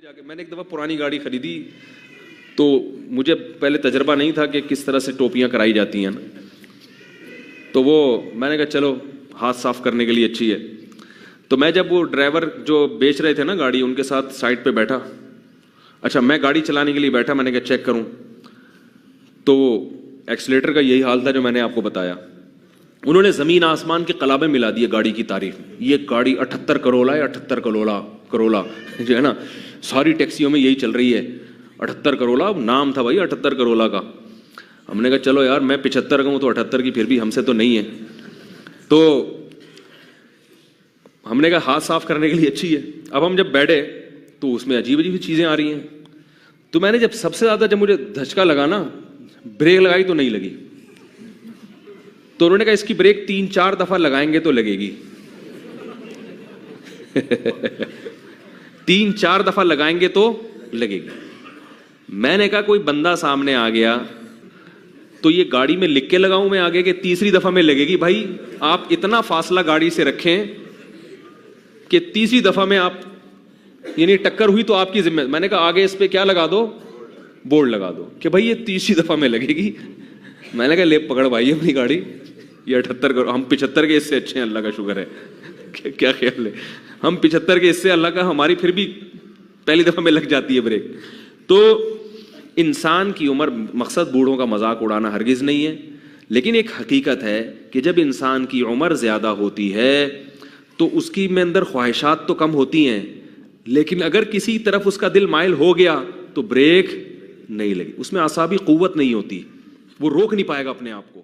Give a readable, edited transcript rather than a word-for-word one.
جا کے میں نے ایک دفعہ پرانی گاڑی خریدی تو مجھے پہلے تجربہ نہیں تھا کہ کس طرح سے ٹوپیاں کرائی جاتی ہیں نا، تو وہ میں نے کہا چلو ہاتھ صاف کرنے کے لیے اچھی ہے. تو میں جب وہ ڈرائیور جو بیچ رہے تھے نا گاڑی ان کے ساتھ سائڈ پہ بیٹھا، اچھا میں گاڑی چلانے کے لیے بیٹھا، میں نے کہا چیک کروں، تو ایکسیلیٹر کا یہی حال تھا جو میں نے آپ کو بتایا. انہوں نے زمین آسمان کے قلابے ملا دیے گاڑی کی تعریف میں. یہ گاڑی 78 کروڑا ہے، 78 کروڑا جو ہے نا ساری ٹیکسیوں میں یہی چل رہی ہے، 78 کروڑا نام تھا بھائی 78 کروڑا کا. ہم نے کہا چلو یار میں 75 کا ہوں تو 78 کی پھر بھی ہم سے تو نہیں ہے. تو ہم نے کہا ہاتھ صاف کرنے کے لیے اچھی ہے. اب ہم جب بیٹھے تو اس میں عجیب عجیب چیزیں آ رہی ہیں. تو میں نے جب سب سے زیادہ جب مجھے دھچکا لگا نا، بریک لگائی تو نہیں لگی. تو انہوں نے کہا اس کی بریک 3-4 دفعہ لگائیں گے تو لگے گی. 3-4 دفعہ لگائیں گے تو لگے گی. میں نے کہا کوئی بندہ سامنے آ گیا تو یہ گاڑی میں لکھ کے لگاؤں میں آگے کہ تیسری دفعہ میں لگے گی. بھائی آپ اتنا فاصلہ گاڑی سے رکھیں کہ تیسری دفعہ میں آپ یعنی ٹکر ہوئی تو آپ کی ذمہ. میں نے کہا آگے اس پہ کیا لگا دو، بورڈ لگا دو کہ بھائی یہ تیسری دفعہ میں لگے گی. میں نے کہا لے پکڑ بھائی اپنی گاڑی، یہ 78 کروڑ، ہم 75 کے اس سے اچھے ہیں، اللہ کا شکر ہے. کیا خیال ہے، ہم 75 کے اس سے اللہ کا ہماری پھر بھی پہلی دفعہ میں لگ جاتی ہے بریک. تو انسان کی عمر، مقصد بوڑھوں کا مذاق اڑانا ہرگز نہیں ہے، لیکن ایک حقیقت ہے کہ جب انسان کی عمر زیادہ ہوتی ہے تو اس کی میں اندر خواہشات تو کم ہوتی ہیں، لیکن اگر کسی طرف اس کا دل مائل ہو گیا تو بریک نہیں لگی. اس میں اعصابی قوت نہیں ہوتی، وہ روک نہیں پائے گا اپنے آپ کو.